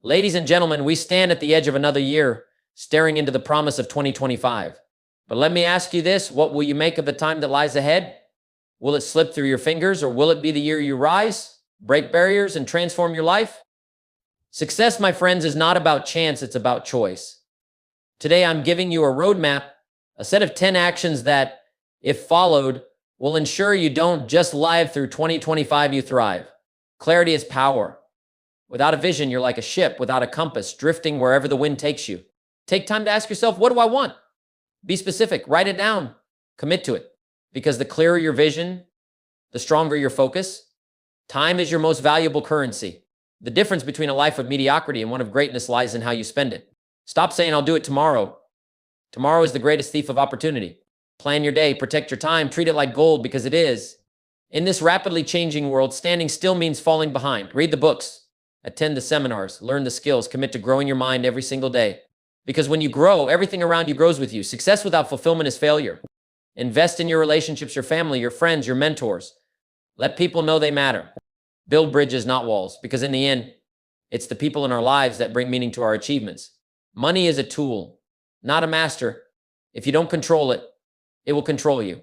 Ladies and gentlemen, we stand at the edge of another year, staring into the promise of 2025. But let me ask you this, what will you make of the time that lies ahead? Will it slip through your fingers, or will it be the year you rise, break barriers, and transform your life? Success, my friends, is not about chance, it's about choice. Today, I'm giving you a roadmap, a set of 10 actions that, if followed, will ensure you don't just live through 2025, you thrive. Clarity is power. Without a vision, you're like a ship without a compass, drifting wherever the wind takes you. Take time to ask yourself, what do I want? Be specific, write it down, commit to it. Because the clearer your vision, the stronger your focus. Time is your most valuable currency. The difference between a life of mediocrity and one of greatness lies in how you spend it. Stop saying, I'll do it tomorrow. Tomorrow is the greatest thief of opportunity. Plan your day, protect your time, treat it like gold, because it is. In this rapidly changing world, standing still means falling behind. Read the books. Attend the seminars, learn the skills, commit to growing your mind every single day. Because when you grow, everything around you grows with you. Success without fulfillment is failure. Invest in your relationships, your family, your friends, your mentors. Let people know they matter. Build bridges, not walls, because in the end, it's the people in our lives that bring meaning to our achievements. Money is a tool, not a master. If you don't control it, it will control you.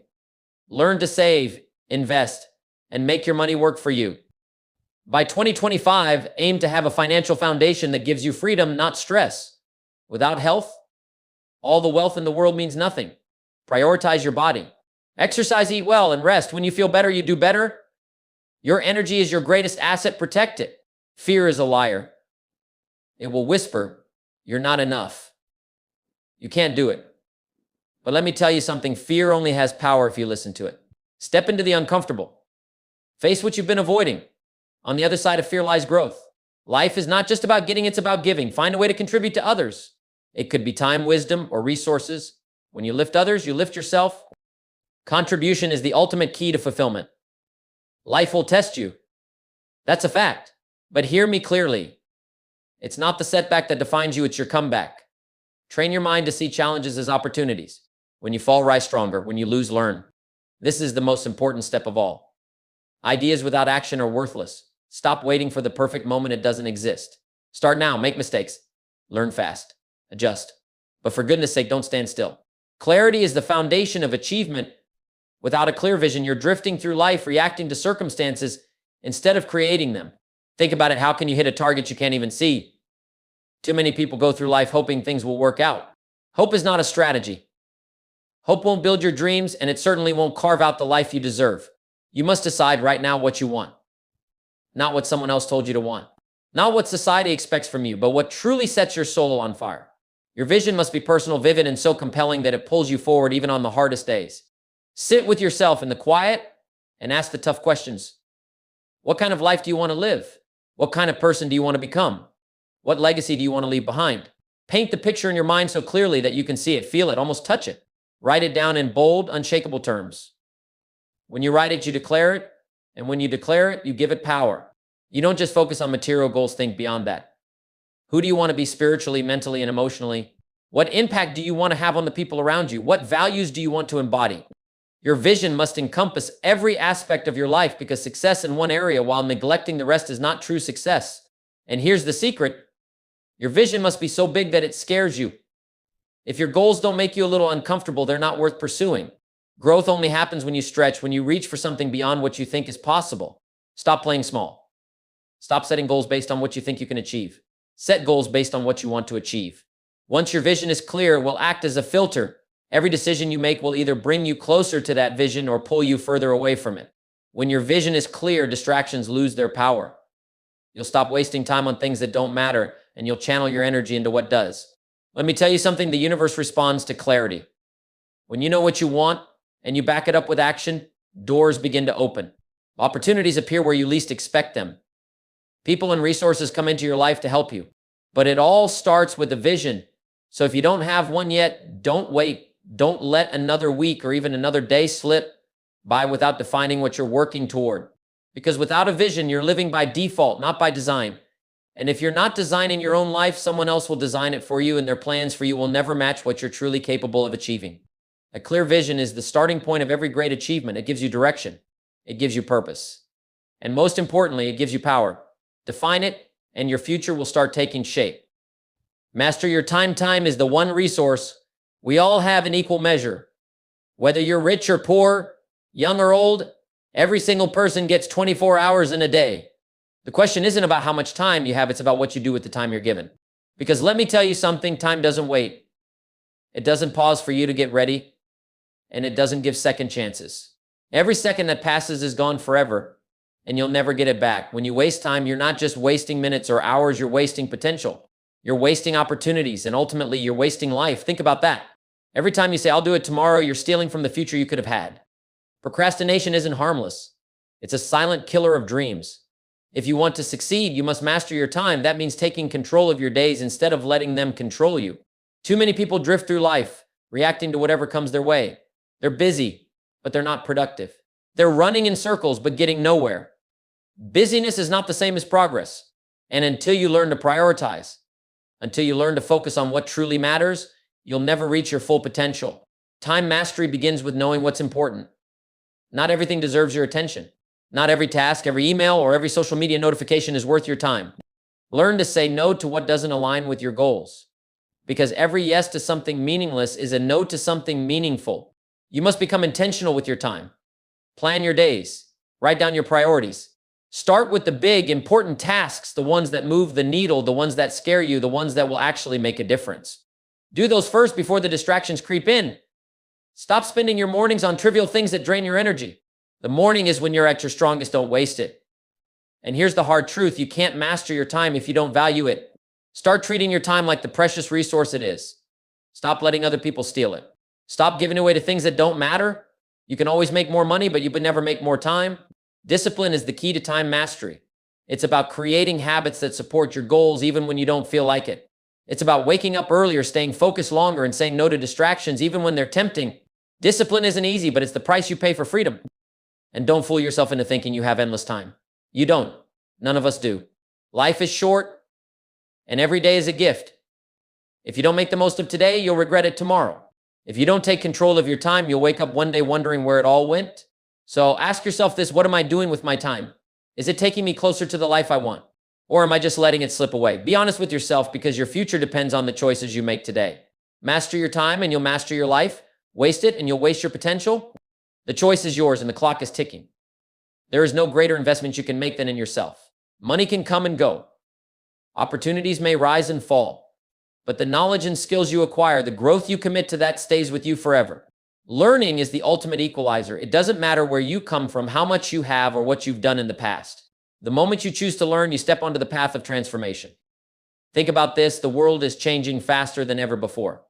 Learn to save, invest, and make your money work for you. By 2025, aim to have a financial foundation that gives you freedom, not stress. Without health, all the wealth in the world means nothing. Prioritize your body. Exercise, eat well, and rest. When you feel better, you do better. Your energy is your greatest asset. Protect it. Fear is a liar. It will whisper, you're not enough. You can't do it. But let me tell you something, fear only has power if you listen to it. Step into the uncomfortable. Face what you've been avoiding. On the other side of fear lies growth. Life is not just about getting, it's about giving. Find a way to contribute to others. It could be time, wisdom, or resources. When you lift others, you lift yourself. Contribution is the ultimate key to fulfillment. Life will test you. That's a fact. But hear me clearly. It's not the setback that defines you, it's your comeback. Train your mind to see challenges as opportunities. When you fall, rise stronger. When you lose, learn. This is the most important step of all. Ideas without action are worthless. Stop waiting for the perfect moment, it doesn't exist. Start now, make mistakes, learn fast, adjust. But for goodness sake, don't stand still. Clarity is the foundation of achievement. Without a clear vision, you're drifting through life, reacting to circumstances instead of creating them. Think about it, how can you hit a target you can't even see? Too many people go through life hoping things will work out. Hope is not a strategy. Hope won't build your dreams, and it certainly won't carve out the life you deserve. You must decide right now what you want. Not what someone else told you to want. Not what society expects from you, but what truly sets your soul on fire. Your vision must be personal, vivid, and so compelling that it pulls you forward even on the hardest days. Sit with yourself in the quiet and ask the tough questions. What kind of life do you want to live? What kind of person do you want to become? What legacy do you want to leave behind? Paint the picture in your mind so clearly that you can see it, feel it, almost touch it. Write it down in bold, unshakable terms. When you write it, you declare it. And when you declare it, you give it power. You don't just focus on material goals, think beyond that. Who do you want to be spiritually, mentally, and emotionally? What impact do you want to have on the people around you? What values do you want to embody? Your vision must encompass every aspect of your life, because success in one area while neglecting the rest is not true success. And here's the secret. Your vision must be so big that it scares you. If your goals don't make you a little uncomfortable, they're not worth pursuing. Growth only happens when you stretch, when you reach for something beyond what you think is possible. Stop playing small. Stop setting goals based on what you think you can achieve. Set goals based on what you want to achieve. Once your vision is clear, it will act as a filter. Every decision you make will either bring you closer to that vision or pull you further away from it. When your vision is clear, distractions lose their power. You'll stop wasting time on things that don't matter, and you'll channel your energy into what does. Let me tell you something, the universe responds to clarity. When you know what you want, and you back it up with action, doors begin to open. Opportunities appear where you least expect them. People and resources come into your life to help you. But it all starts with a vision. So if you don't have one yet, don't wait. Don't let another week or even another day slip by without defining what you're working toward. Because without a vision, you're living by default, not by design. And if you're not designing your own life, someone else will design it for you, and their plans for you will never match what you're truly capable of achieving. A clear vision is the starting point of every great achievement. It gives you direction. It gives you purpose. And most importantly, it gives you power. Define it, and your future will start taking shape. Master your time. Time is the one resource we all have in equal measure. Whether you're rich or poor, young or old, every single person gets 24 hours in a day. The question isn't about how much time you have, it's about what you do with the time you're given. Because let me tell you something, time doesn't wait. It doesn't pause for you to get ready, and it doesn't give second chances. Every second that passes is gone forever, and you'll never get it back. When you waste time, you're not just wasting minutes or hours, you're wasting potential. You're wasting opportunities, and ultimately, you're wasting life. Think about that. Every time you say, I'll do it tomorrow, you're stealing from the future you could have had. Procrastination isn't harmless. It's a silent killer of dreams. If you want to succeed, you must master your time. That means taking control of your days instead of letting them control you. Too many people drift through life, reacting to whatever comes their way. They're busy, but they're not productive. They're running in circles, but getting nowhere. Busyness is not the same as progress. And until you learn to prioritize, until you learn to focus on what truly matters, you'll never reach your full potential. Time mastery begins with knowing what's important. Not everything deserves your attention. Not every task, every email, or every social media notification is worth your time. Learn to say no to what doesn't align with your goals. Because every yes to something meaningless is a no to something meaningful. You must become intentional with your time. Plan your days. Write down your priorities. Start with the big, important tasks, the ones that move the needle, the ones that scare you, the ones that will actually make a difference. Do those first before the distractions creep in. Stop spending your mornings on trivial things that drain your energy. The morning is when you're at your strongest. Don't waste it. And here's the hard truth. You can't master your time if you don't value it. Start treating your time like the precious resource it is. Stop letting other people steal it. Stop giving away to things that don't matter. You can always make more money, but you would never make more time. Discipline is the key to time mastery. It's about creating habits that support your goals even when you don't feel like it. It's about waking up earlier, staying focused longer, and saying no to distractions even when they're tempting. Discipline isn't easy, but it's the price you pay for freedom. And don't fool yourself into thinking you have endless time. You don't. None of us do. Life is short, and every day is a gift. If you don't make the most of today, you'll regret it tomorrow. If you don't take control of your time, you'll wake up one day wondering where it all went. So ask yourself this: what am I doing with my time? Is it taking me closer to the life I want? Or am I just letting it slip away? Be honest with yourself, because your future depends on the choices you make today. Master your time and you'll master your life. Waste it and you'll waste your potential. The choice is yours and the clock is ticking. There is no greater investment you can make than in yourself. Money can come and go. Opportunities may rise and fall. But the knowledge and skills you acquire, the growth you commit to, that stays with you forever. Learning is the ultimate equalizer. It doesn't matter where you come from, how much you have, or what you've done in the past. The moment you choose to learn, you step onto the path of transformation. Think about this: the world is changing faster than ever before.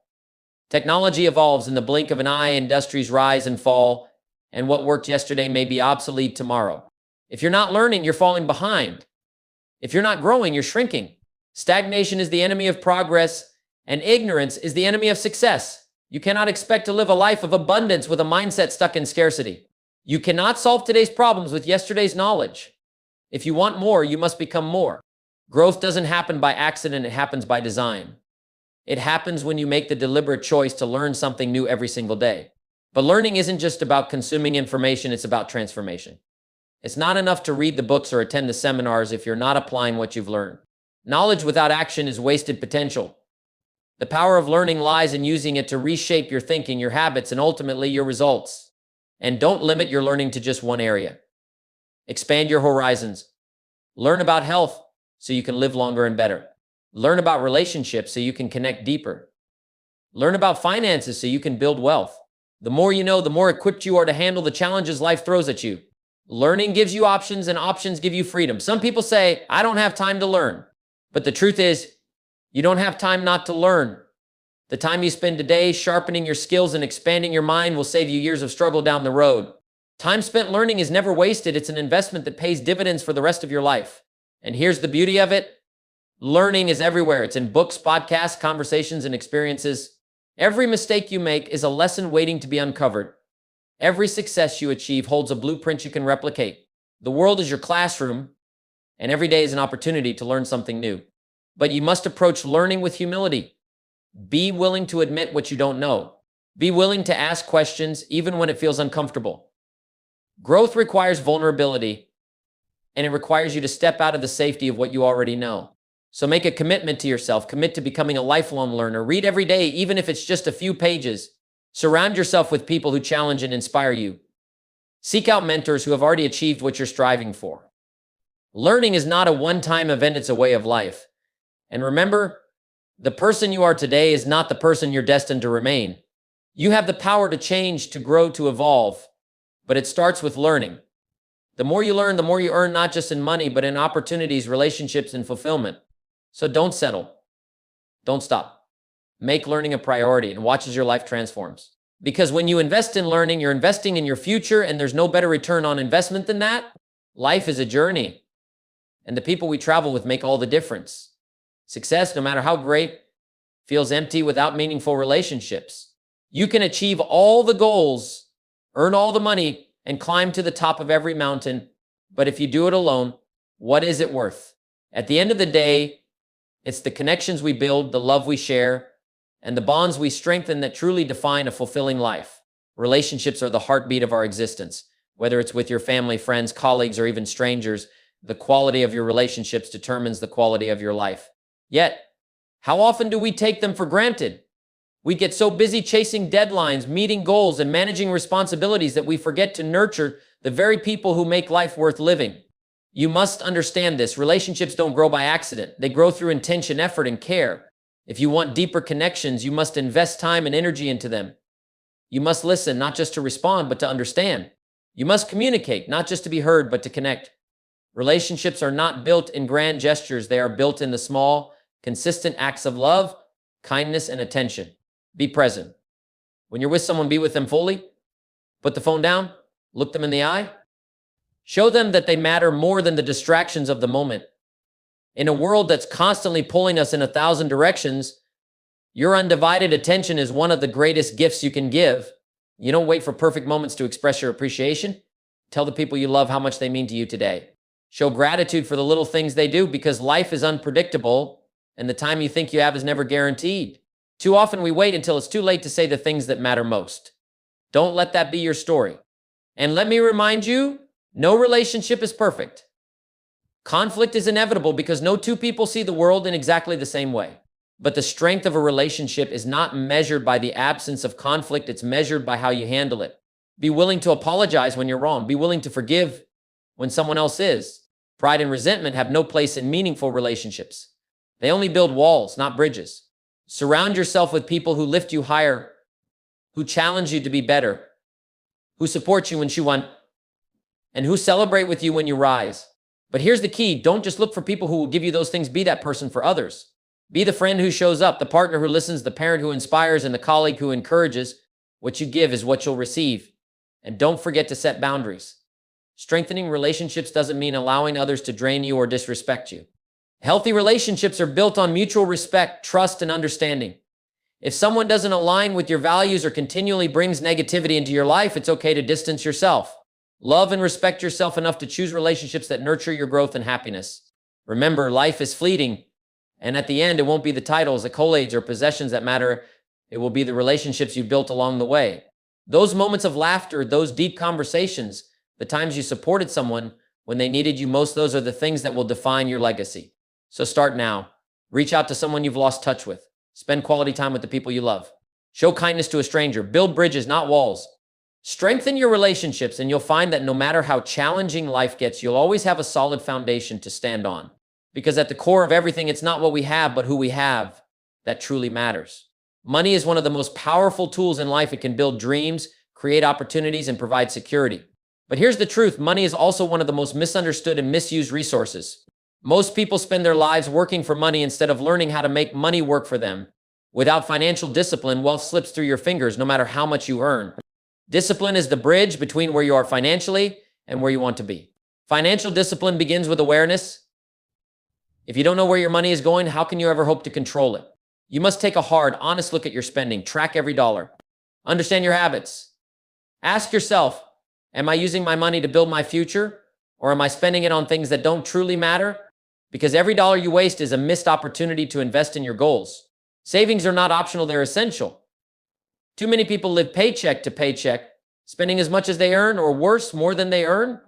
Technology evolves in the blink of an eye, industries rise and fall, and what worked yesterday may be obsolete tomorrow. If you're not learning, you're falling behind. If you're not growing, you're shrinking. Stagnation is the enemy of progress, and ignorance is the enemy of success. You cannot expect to live a life of abundance with a mindset stuck in scarcity. You cannot solve today's problems with yesterday's knowledge. If you want more, you must become more. Growth doesn't happen by accident, it happens by design. It happens when you make the deliberate choice to learn something new every single day. But learning isn't just about consuming information, it's about transformation. It's not enough to read the books or attend the seminars if you're not applying what you've learned. Knowledge without action is wasted potential. The power of learning lies in using it to reshape your thinking, your habits, and ultimately your results. And don't limit your learning to just one area. Expand your horizons. Learn about health so you can live longer and better. Learn about relationships so you can connect deeper. Learn about finances so you can build wealth. The more you know, the more equipped you are to handle the challenges life throws at you. Learning gives you options, and options give you freedom. Some people say, I don't have time to learn. But the truth is, you don't have time not to learn. The time you spend today sharpening your skills and expanding your mind will save you years of struggle down the road. Time spent learning is never wasted. It's an investment that pays dividends for the rest of your life. And here's the beauty of it. Learning is everywhere. It's in books, podcasts, conversations, and experiences. Every mistake you make is a lesson waiting to be uncovered. Every success you achieve holds a blueprint you can replicate. The world is your classroom, and every day is an opportunity to learn something new. But you must approach learning with humility. Be willing to admit what you don't know. Be willing to ask questions even when it feels uncomfortable. Growth requires vulnerability. and it requires you to step out of the safety of what you already know. So make a commitment to yourself. Commit to becoming a lifelong learner. Read every day, even if it's just a few pages. Surround yourself with people who challenge and inspire you. Seek out mentors who have already achieved what you're striving for. Learning is not a one-time event, it's a way of life. And remember, the person you are today is not the person you're destined to remain. You have the power to change, to grow, to evolve, but it starts with learning. The more you learn, the more you earn, not just in money, but in opportunities, relationships, and fulfillment. So don't settle. Don't stop. Make learning a priority and watch as your life transforms. Because when you invest in learning, you're investing in your future, and there's no better return on investment than that. Life is a journey, and the people we travel with make all the difference. Success, no matter how great, feels empty without meaningful relationships. You can achieve all the goals, earn all the money, and climb to the top of every mountain, but if you do it alone, what is it worth? At the end of the day, it's the connections we build, the love we share, and the bonds we strengthen that truly define a fulfilling life. Relationships are the heartbeat of our existence. Whether it's with your family, friends, colleagues, or even strangers, the quality of your relationships determines the quality of your life. Yet, how often do we take them for granted? We get so busy chasing deadlines, meeting goals, and managing responsibilities that we forget to nurture the very people who make life worth living. You must understand this. Relationships don't grow by accident. They grow through intention, effort, and care. If you want deeper connections, you must invest time and energy into them. You must listen, not just to respond, but to understand. You must communicate, not just to be heard, but to connect. Relationships are not built in grand gestures. They are built in the small, consistent acts of love, kindness, and attention. Be present. When you're with someone, be with them fully. Put the phone down. Look them in the eye. Show them that they matter more than the distractions of the moment. In a world that's constantly pulling us in 1,000 directions, your undivided attention is one of the greatest gifts you can give. You don't wait for perfect moments to express your appreciation. Tell the people you love how much they mean to you today. Show gratitude for the little things they do, because life is unpredictable and the time you think you have is never guaranteed. Too often we wait until it's too late to say the things that matter most. Don't let that be your story. And let me remind you, no relationship is perfect. Conflict is inevitable because no two people see the world in exactly the same way. But the strength of a relationship is not measured by the absence of conflict, it's measured by how you handle it. Be willing to apologize when you're wrong. Be willing to forgive when someone else is. Pride and resentment have no place in meaningful relationships. They only build walls, not bridges. Surround yourself with people who lift you higher, who challenge you to be better, who support you when you want, and who celebrate with you when you rise. But here's the key. Don't just look for people who will give you those things. Be that person for others. Be the friend who shows up, the partner who listens, the parent who inspires, and the colleague who encourages. What you give is what you'll receive. And don't forget to set boundaries. Strengthening relationships doesn't mean allowing others to drain you or disrespect you. Healthy relationships are built on mutual respect, trust, and understanding. If someone doesn't align with your values or continually brings negativity into your life, it's okay to distance yourself. Love and respect yourself enough to choose relationships that nurture your growth and happiness. Remember, life is fleeting, and at the end, it won't be the titles, accolades, or possessions that matter. It will be the relationships you built along the way. Those moments of laughter, those deep conversations, the times you supported someone when they needed you most, those are the things that will define your legacy. So start now. Reach out to someone you've lost touch with. Spend quality time with the people you love. Show kindness to a stranger. Build bridges, not walls. Strengthen your relationships, and you'll find that no matter how challenging life gets, you'll always have a solid foundation to stand on. Because at the core of everything, it's not what we have, but who we have that truly matters. Money is one of the most powerful tools in life. It can build dreams, create opportunities, and provide security. But here's the truth. Money is also one of the most misunderstood and misused resources. Most people spend their lives working for money instead of learning how to make money work for them. Without financial discipline, wealth slips through your fingers no matter how much you earn. Discipline is the bridge between where you are financially and where you want to be. Financial discipline begins with awareness. If you don't know where your money is going, how can you ever hope to control it? You must take a hard, honest look at your spending. Track every dollar. Understand your habits. Ask yourself, am I using my money to build my future, or am I spending it on things that don't truly matter? Because every dollar you waste is a missed opportunity to invest in your goals. Savings are not optional, they're essential. Too many people live paycheck to paycheck, spending as much as they earn, or worse, more than they earn.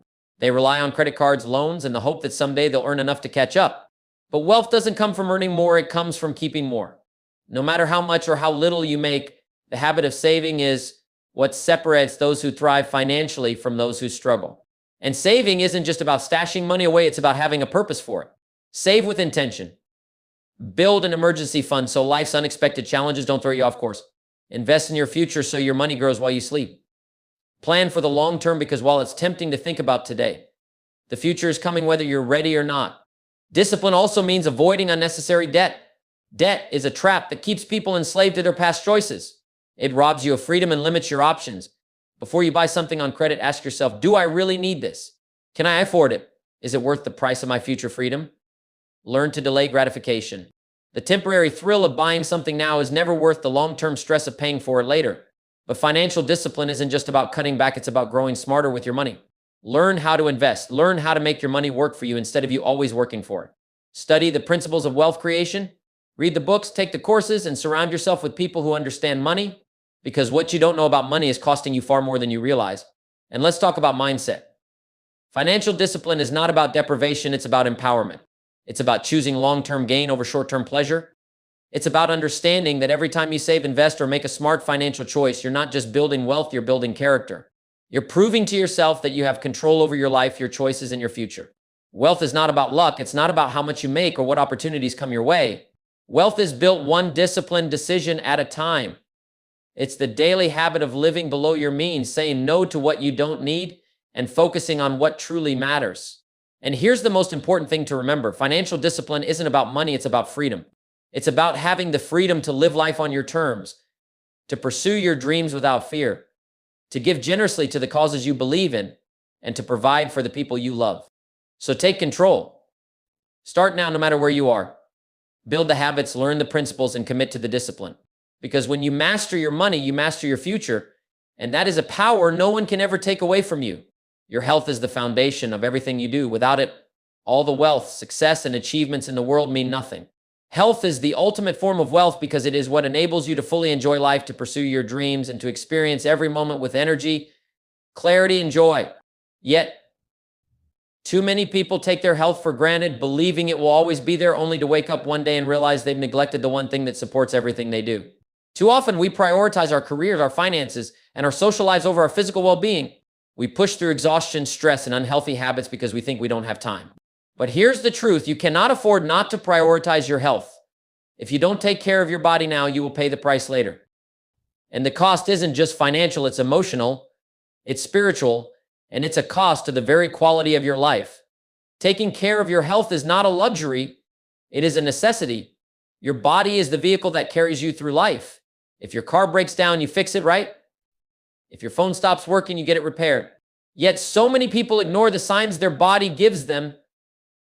They rely on credit cards, loans, and the hope that someday they'll earn enough to catch up. But wealth doesn't come from earning more, it comes from keeping more. No matter how much or how little you make, the habit of saving is what separates those who thrive financially from those who struggle. And saving isn't just about stashing money away, it's about having a purpose for it. Save with intention. Build an emergency fund so life's unexpected challenges don't throw you off course. Invest in your future so your money grows while you sleep. Plan for the long term because while it's tempting to think about today, the future is coming whether you're ready or not. Discipline also means avoiding unnecessary debt. Debt is a trap that keeps people enslaved to their past choices. It robs you of freedom and limits your options. Before you buy something on credit, ask yourself, do I really need this? Can I afford it? Is it worth the price of my future freedom? Learn to delay gratification. The temporary thrill of buying something now is never worth the long-term stress of paying for it later. But financial discipline isn't just about cutting back, it's about growing smarter with your money. Learn how to invest. Learn how to make your money work for you instead of you always working for it. Study the principles of wealth creation. Read the books, take the courses, and surround yourself with people who understand money, because what you don't know about money is costing you far more than you realize. And let's talk about mindset. Financial discipline is not about deprivation, it's about empowerment. It's about choosing long-term gain over short-term pleasure. It's about understanding that every time you save, invest, or make a smart financial choice, you're not just building wealth, you're building character. You're proving to yourself that you have control over your life, your choices, and your future. Wealth is not about luck. It's not about how much you make or what opportunities come your way. Wealth is built one disciplined decision at a time. It's the daily habit of living below your means, saying no to what you don't need, and focusing on what truly matters. And here's the most important thing to remember. Financial discipline isn't about money, it's about freedom. It's about having the freedom to live life on your terms, to pursue your dreams without fear, to give generously to the causes you believe in, and to provide for the people you love. So take control. Start now, no matter where you are. Build the habits, learn the principles, and commit to the discipline. Because when you master your money, you master your future, and that is a power no one can ever take away from you. Your health is the foundation of everything you do. Without it, all the wealth, success, and achievements in the world mean nothing. Health is the ultimate form of wealth because it is what enables you to fully enjoy life, to pursue your dreams, and to experience every moment with energy, clarity, and joy. Yet, too many people take their health for granted, believing it will always be there, only to wake up one day and realize they've neglected the one thing that supports everything they do. Too often, we prioritize our careers, our finances, and our social lives over our physical well-being. We push through exhaustion, stress, and unhealthy habits because we think we don't have time. But here's the truth. You cannot afford not to prioritize your health. If you don't take care of your body now, you will pay the price later. And the cost isn't just financial, it's emotional, it's spiritual, and it's a cost to the very quality of your life. Taking care of your health is not a luxury, it is a necessity. Your body is the vehicle that carries you through life. If your car breaks down, you fix it, right? If your phone stops working, you get it repaired. Yet so many people ignore the signs their body gives them,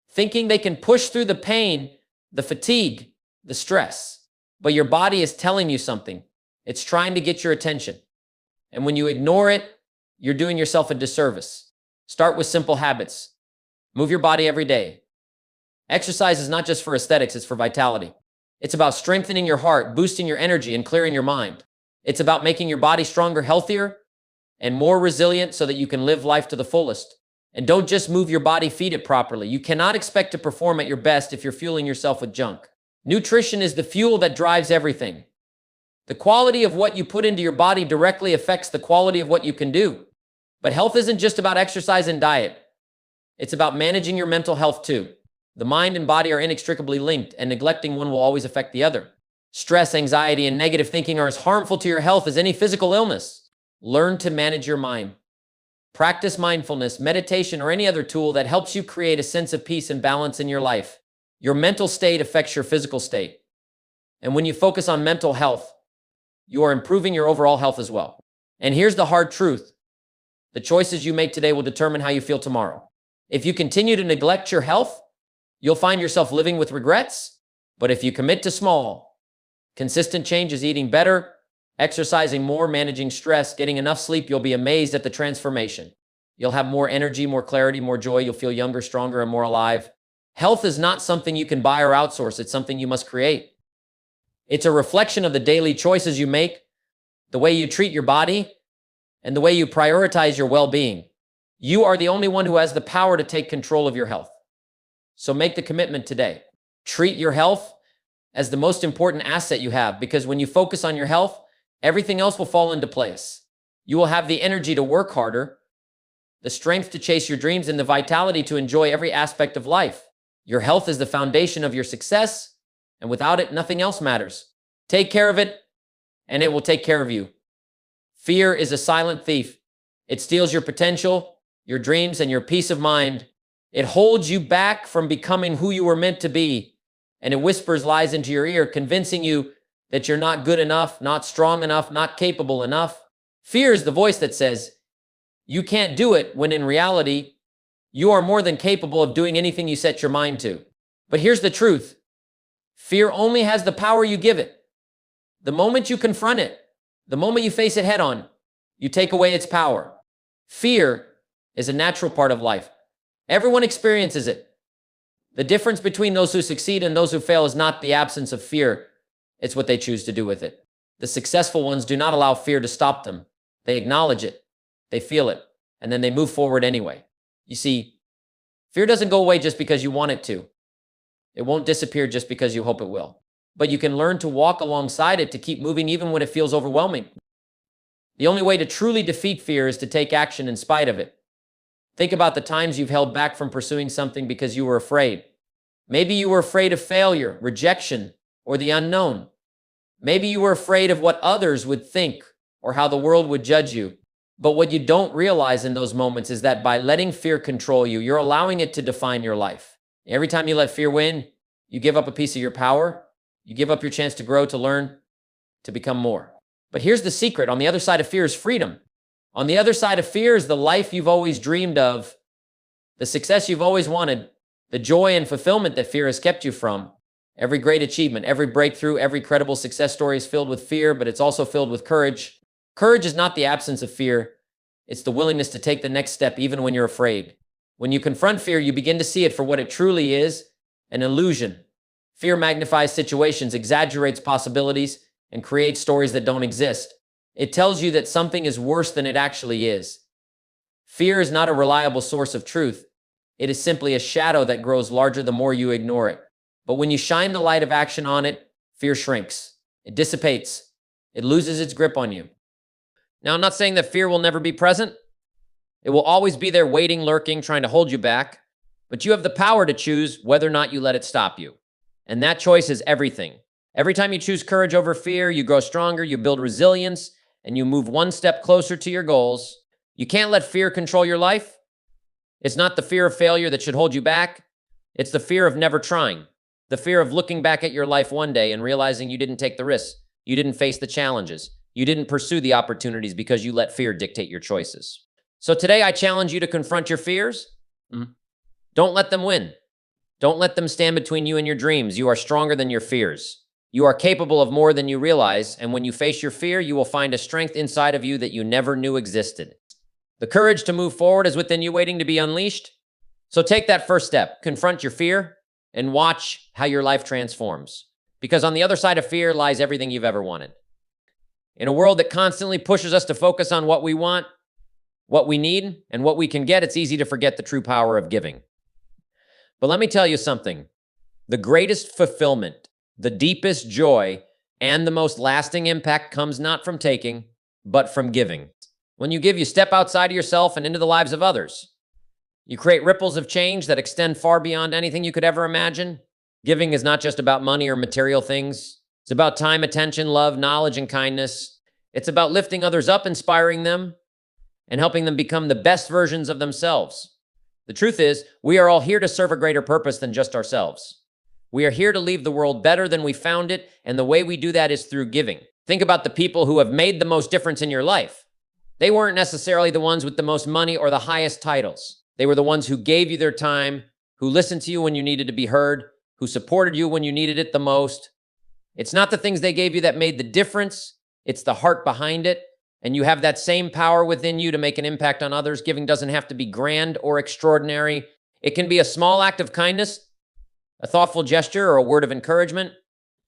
thinking they can push through the pain, the fatigue, the stress. But your body is telling you something. It's trying to get your attention. And when you ignore it, you're doing yourself a disservice. Start with simple habits. Move your body every day. Exercise is not just for aesthetics, it's for vitality. It's about strengthening your heart, boosting your energy, and clearing your mind. It's about making your body stronger, healthier, and more resilient so that you can live life to the fullest. And don't just move your body, feed it properly. You cannot expect to perform at your best if you're fueling yourself with junk. Nutrition is the fuel that drives everything. The quality of what you put into your body directly affects the quality of what you can do. But health isn't just about exercise and diet. It's about managing your mental health too. The mind and body are inextricably linked, and neglecting one will always affect the other. Stress, anxiety, and negative thinking are as harmful to your health as any physical illness. Learn to manage your mind. Practice mindfulness, meditation, or any other tool that helps you create a sense of peace and balance in your life. Your mental state affects your physical state. And when you focus on mental health, you are improving your overall health as well. And here's the hard truth. The choices you make today will determine how you feel tomorrow. If you continue to neglect your health, you'll find yourself living with regrets. But if you commit to small, consistent changes, eating better, exercising more, managing stress, getting enough sleep, you'll be amazed at the transformation. You'll have more energy, more clarity, more joy. You'll feel younger, stronger, and more alive. Health is not something you can buy or outsource. It's something you must create. It's a reflection of the daily choices you make, the way you treat your body, and the way you prioritize your well-being. You are the only one who has the power to take control of your health. So make the commitment today. Treat your health as the most important asset you have, because when you focus on your health, everything else will fall into place. You will have the energy to work harder, the strength to chase your dreams, and the vitality to enjoy every aspect of life. Your health is the foundation of your success, and without it, nothing else matters. Take care of it, and it will take care of you. Fear is a silent thief. It steals your potential, your dreams, and your peace of mind. It holds you back from becoming who you were meant to be, and it whispers lies into your ear, convincing you that you're not good enough, not strong enough, not capable enough. Fear is the voice that says, you can't do it, when in reality, you are more than capable of doing anything you set your mind to. But here's the truth. Fear only has the power you give it. The moment you confront it, the moment you face it head on, you take away its power. Fear is a natural part of life. Everyone experiences it. The difference between those who succeed and those who fail is not the absence of fear. It's what they choose to do with it. The successful ones do not allow fear to stop them. They acknowledge it. They feel it. And then they move forward anyway. You see, fear doesn't go away just because you want it to. It won't disappear just because you hope it will. But you can learn to walk alongside it, to keep moving even when it feels overwhelming. The only way to truly defeat fear is to take action in spite of it. Think about the times you've held back from pursuing something because you were afraid. Maybe you were afraid of failure, rejection, or the unknown. Maybe you were afraid of what others would think or how the world would judge you. But what you don't realize in those moments is that by letting fear control you, you're allowing it to define your life. Every time you let fear win, you give up a piece of your power. You give up your chance to grow, to learn, to become more. But here's the secret. On the other side of fear is freedom. On the other side of fear is the life you've always dreamed of, the success you've always wanted, the joy and fulfillment that fear has kept you from. Every great achievement, every breakthrough, every credible success story is filled with fear, but it's also filled with courage. Courage is not the absence of fear. It's the willingness to take the next step even when you're afraid. When you confront fear, you begin to see it for what it truly is, an illusion. Fear magnifies situations, exaggerates possibilities, and creates stories that don't exist. It tells you that something is worse than it actually is. Fear is not a reliable source of truth. It is simply a shadow that grows larger the more you ignore it. But when you shine the light of action on it, fear shrinks. It dissipates. It loses its grip on you. Now, I'm not saying that fear will never be present. It will always be there waiting, lurking, trying to hold you back. But you have the power to choose whether or not you let it stop you. And that choice is everything. Every time you choose courage over fear, you grow stronger, you build resilience, and you move one step closer to your goals. You can't let fear control your life. It's not the fear of failure that should hold you back. It's the fear of never trying. The fear of looking back at your life one day and realizing you didn't take the risks. You didn't face the challenges. You didn't pursue the opportunities because you let fear dictate your choices. So today I challenge you to confront your fears. Don't let them win. Don't let them stand between you and your dreams. You are stronger than your fears. You are capable of more than you realize, and when you face your fear, you will find a strength inside of you that you never knew existed. The courage to move forward is within you, waiting to be unleashed. So take that first step, confront your fear, and watch how your life transforms. Because on the other side of fear lies everything you've ever wanted. In a world that constantly pushes us to focus on what we want, what we need, and what we can get, it's easy to forget the true power of giving. But let me tell you something. The greatest fulfillment, the deepest joy, and the most lasting impact comes not from taking, but from giving. When you give, you step outside of yourself and into the lives of others. You create ripples of change that extend far beyond anything you could ever imagine. Giving is not just about money or material things. It's about time, attention, love, knowledge, and kindness. It's about lifting others up, inspiring them, and helping them become the best versions of themselves. The truth is, we are all here to serve a greater purpose than just ourselves. We are here to leave the world better than we found it, and the way we do that is through giving. Think about the people who have made the most difference in your life. They weren't necessarily the ones with the most money or the highest titles. They were the ones who gave you their time, who listened to you when you needed to be heard, who supported you when you needed it the most. It's not the things they gave you that made the difference. It's the heart behind it. And you have that same power within you to make an impact on others. Giving doesn't have to be grand or extraordinary. It can be a small act of kindness, a thoughtful gesture, or a word of encouragement.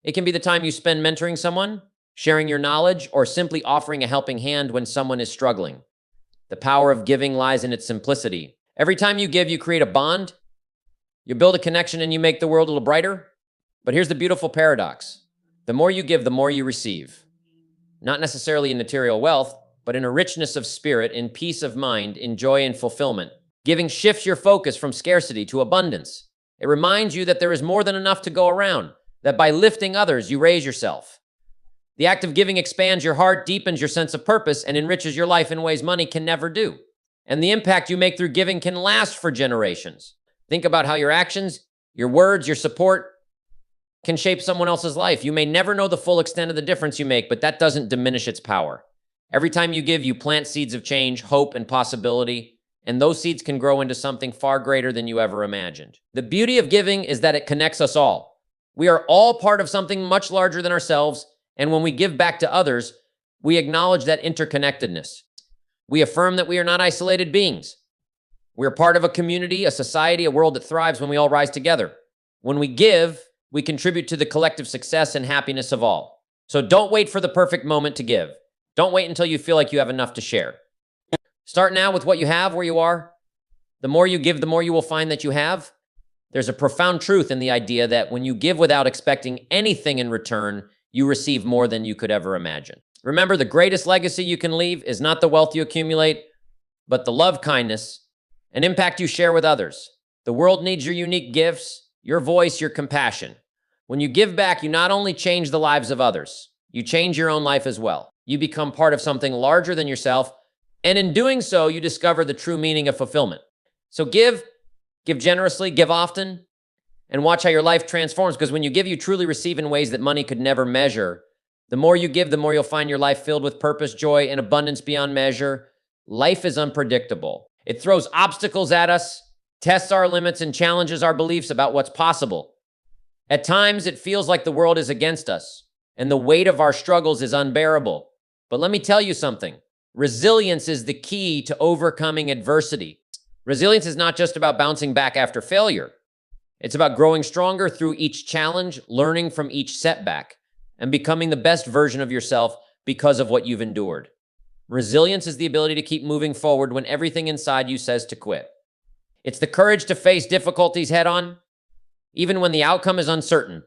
It can be the time you spend mentoring someone, sharing your knowledge, or simply offering a helping hand when someone is struggling. The power of giving lies in its simplicity. Every time you give, you create a bond, you build a connection, and you make the world a little brighter. But here's the beautiful paradox. The more you give, the more you receive. Not necessarily in material wealth, but in a richness of spirit, in peace of mind, in joy and fulfillment. Giving shifts your focus from scarcity to abundance. It reminds you that there is more than enough to go around, that by lifting others, you raise yourself. The act of giving expands your heart, deepens your sense of purpose, and enriches your life in ways money can never do. And the impact you make through giving can last for generations. Think about how your actions, your words, your support can shape someone else's life. You may never know the full extent of the difference you make, but that doesn't diminish its power. Every time you give, you plant seeds of change, hope, and possibility, and those seeds can grow into something far greater than you ever imagined. The beauty of giving is that it connects us all. We are all part of something much larger than ourselves, and when we give back to others, we acknowledge that interconnectedness. We affirm that we are not isolated beings. We are part of a community, a society, a world that thrives when we all rise together. When we give, we contribute to the collective success and happiness of all. So don't wait for the perfect moment to give. Don't wait until you feel like you have enough to share. Start now with what you have where you are. The more you give, the more you will find that you have. There's a profound truth in the idea that when you give without expecting anything in return, you receive more than you could ever imagine. Remember, the greatest legacy you can leave is not the wealth you accumulate, but the love, kindness, and impact you share with others. The world needs your unique gifts, your voice, your compassion. When you give back, you not only change the lives of others, you change your own life as well. You become part of something larger than yourself, and in doing so, you discover the true meaning of fulfillment. So give generously, give often, and watch how your life transforms, because when you give, you truly receive in ways that money could never measure. The more you give, the more you'll find your life filled with purpose, joy, and abundance beyond measure. Life is unpredictable. It throws obstacles at us, tests our limits, and challenges our beliefs about what's possible. At times, it feels like the world is against us, and the weight of our struggles is unbearable. But let me tell you something. Resilience is the key to overcoming adversity. Resilience is not just about bouncing back after failure. It's about growing stronger through each challenge, learning from each setback, and becoming the best version of yourself because of what you've endured. Resilience is the ability to keep moving forward when everything inside you says to quit. It's the courage to face difficulties head on, even when the outcome is uncertain.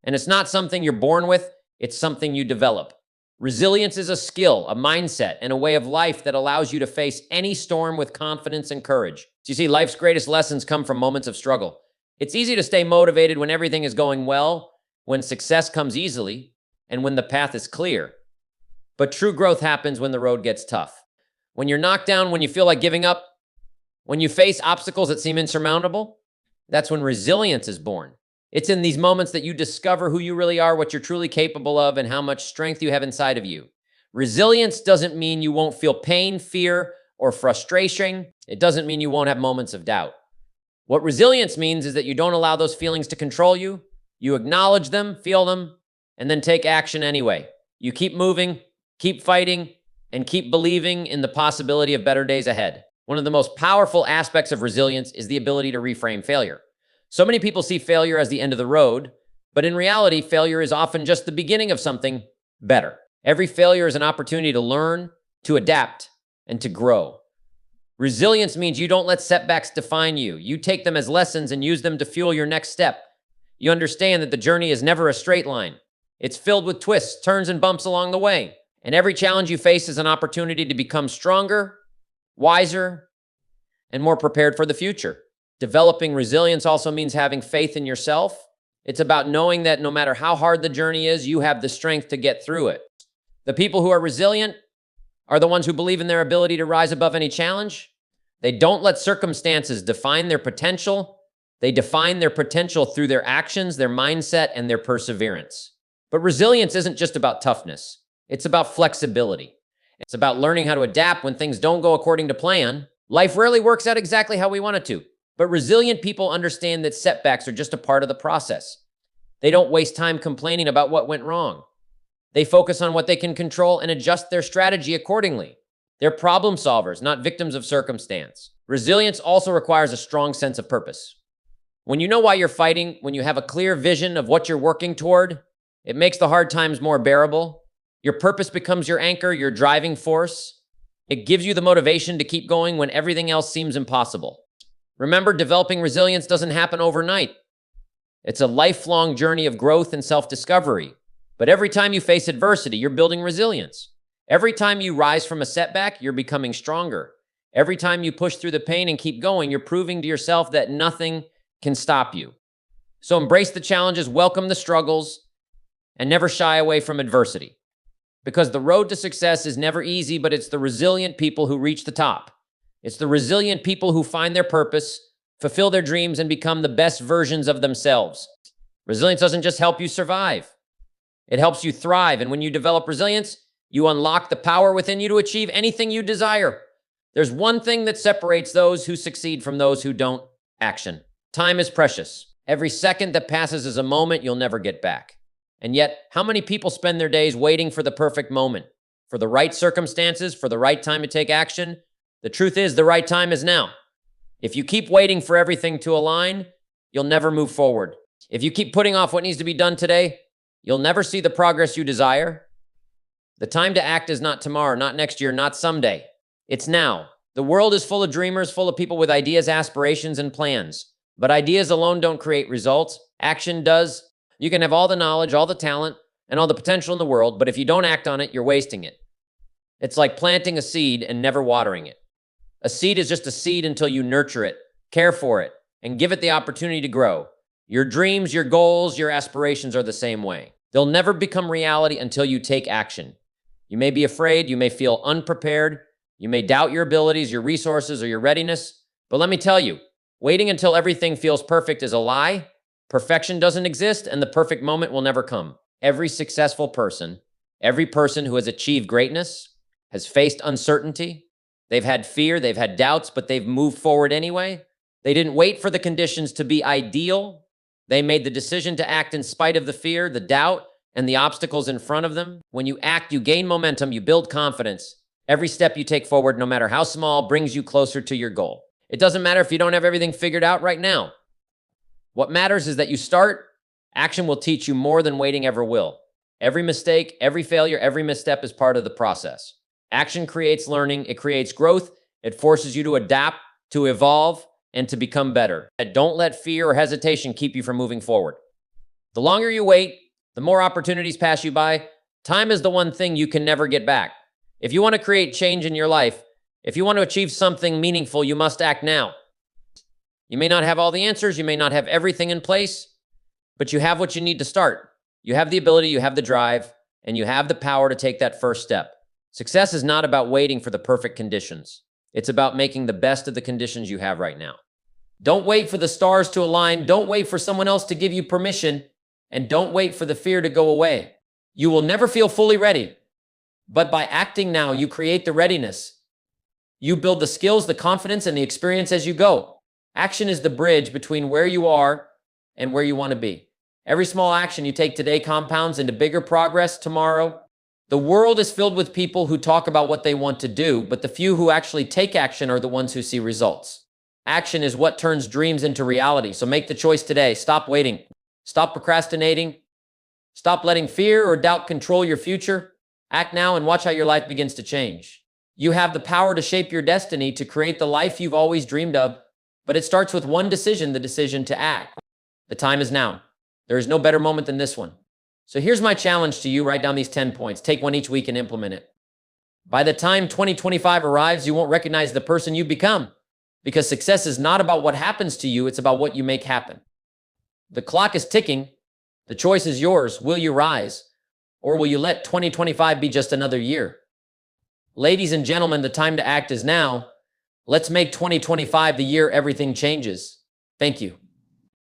And it's not something you're born with, it's something you develop. Resilience is a skill, a mindset, and a way of life that allows you to face any storm with confidence and courage. You see, life's greatest lessons come from moments of struggle. It's easy to stay motivated when everything is going well, when success comes easily, and when the path is clear. But true growth happens when the road gets tough. When you're knocked down, when you feel like giving up, when you face obstacles that seem insurmountable, that's when resilience is born. It's in these moments that you discover who you really are, what you're truly capable of, and how much strength you have inside of you. Resilience doesn't mean you won't feel pain, fear, or frustration. It doesn't mean you won't have moments of doubt. What resilience means is that you don't allow those feelings to control you. You acknowledge them, feel them, and then take action anyway. You keep moving, keep fighting, and keep believing in the possibility of better days ahead. One of the most powerful aspects of resilience is the ability to reframe failure. So many people see failure as the end of the road, but in reality, failure is often just the beginning of something better. Every failure is an opportunity to learn, to adapt, and to grow. Resilience means you don't let setbacks define you. You take them as lessons and use them to fuel your next step. You understand that the journey is never a straight line. It's filled with twists, turns, and bumps along the way. And every challenge you face is an opportunity to become stronger, wiser, and more prepared for the future. Developing resilience also means having faith in yourself. It's about knowing that no matter how hard the journey is, you have the strength to get through it. The people who are resilient are the ones who believe in their ability to rise above any challenge. They don't let circumstances define their potential. They define their potential through their actions, their mindset, and their perseverance. But resilience isn't just about toughness. It's about flexibility. It's about learning how to adapt when things don't go according to plan. Life rarely works out exactly how we want it to. But resilient people understand that setbacks are just a part of the process. They don't waste time complaining about what went wrong. They focus on what they can control and adjust their strategy accordingly. They're problem solvers, not victims of circumstance. Resilience also requires a strong sense of purpose. When you know why you're fighting, when you have a clear vision of what you're working toward, it makes the hard times more bearable. Your purpose becomes your anchor, your driving force. It gives you the motivation to keep going when everything else seems impossible. Remember, developing resilience doesn't happen overnight. It's a lifelong journey of growth and self-discovery. But every time you face adversity, you're building resilience. Every time you rise from a setback, you're becoming stronger. Every time you push through the pain and keep going, you're proving to yourself that nothing can stop you. So embrace the challenges, welcome the struggles, and never shy away from adversity. Because the road to success is never easy, but it's the resilient people who reach the top. It's the resilient people who find their purpose, fulfill their dreams, and become the best versions of themselves. Resilience doesn't just help you survive. It helps you thrive. And when you develop resilience, you unlock the power within you to achieve anything you desire. There's one thing that separates those who succeed from those who don't: action. Time is precious. Every second that passes is a moment you'll never get back. And yet, how many people spend their days waiting for the perfect moment, for the right circumstances, for the right time to take action? The truth is, the right time is now. If you keep waiting for everything to align, you'll never move forward. If you keep putting off what needs to be done today, you'll never see the progress you desire. The time to act is not tomorrow, not next year, not someday. It's now. The world is full of dreamers, full of people with ideas, aspirations, and plans. But ideas alone don't create results. Action does. You can have all the knowledge, all the talent, and all the potential in the world, but if you don't act on it, you're wasting it. It's like planting a seed and never watering it. A seed is just a seed until you nurture it, care for it, and give it the opportunity to grow. Your dreams, your goals, your aspirations are the same way. They'll never become reality until you take action. You may be afraid, you may feel unprepared, you may doubt your abilities, your resources, or your readiness, but let me tell you, waiting until everything feels perfect is a lie. Perfection doesn't exist, and the perfect moment will never come. Every successful person, every person who has achieved greatness, has faced uncertainty. They've had fear, they've had doubts, but they've moved forward anyway. They didn't wait for the conditions to be ideal. They made the decision to act in spite of the fear, the doubt, and the obstacles in front of them. When you act, you gain momentum, you build confidence. Every step you take forward, no matter how small, brings you closer to your goal. It doesn't matter if you don't have everything figured out right now. What matters is that you start. Action will teach you more than waiting ever will. Every mistake, every failure, every misstep is part of the process. Action creates learning, it creates growth, it forces you to adapt, to evolve, and to become better. Don't let fear or hesitation keep you from moving forward. The longer you wait, the more opportunities pass you by. Time is the one thing you can never get back. If you want to create change in your life, if you want to achieve something meaningful, you must act now. You may not have all the answers, you may not have everything in place, but you have what you need to start. You have the ability, you have the drive, and you have the power to take that first step. Success is not about waiting for the perfect conditions. It's about making the best of the conditions you have right now. Don't wait for the stars to align. Don't wait for someone else to give you permission. And don't wait for the fear to go away. You will never feel fully ready. But by acting now, you create the readiness. You build the skills, the confidence, and the experience as you go. Action is the bridge between where you are and where you want to be. Every small action you take today compounds into bigger progress tomorrow. The world is filled with people who talk about what they want to do, but the few who actually take action are the ones who see results. Action is what turns dreams into reality. So make the choice today. Stop waiting. Stop procrastinating. Stop letting fear or doubt control your future. Act now and watch how your life begins to change. You have the power to shape your destiny, to create the life you've always dreamed of, but it starts with one decision, the decision to act. The time is now. There is no better moment than this one. So here's my challenge to you. Write down these 10 points. Take one each week and implement it. By the time 2025 arrives, you won't recognize the person you become, because success is not about what happens to you. It's about what you make happen. The clock is ticking. The choice is yours. Will you rise, or will you let 2025 be just another year? Ladies and gentlemen, the time to act is now. Let's make 2025 the year everything changes. Thank you.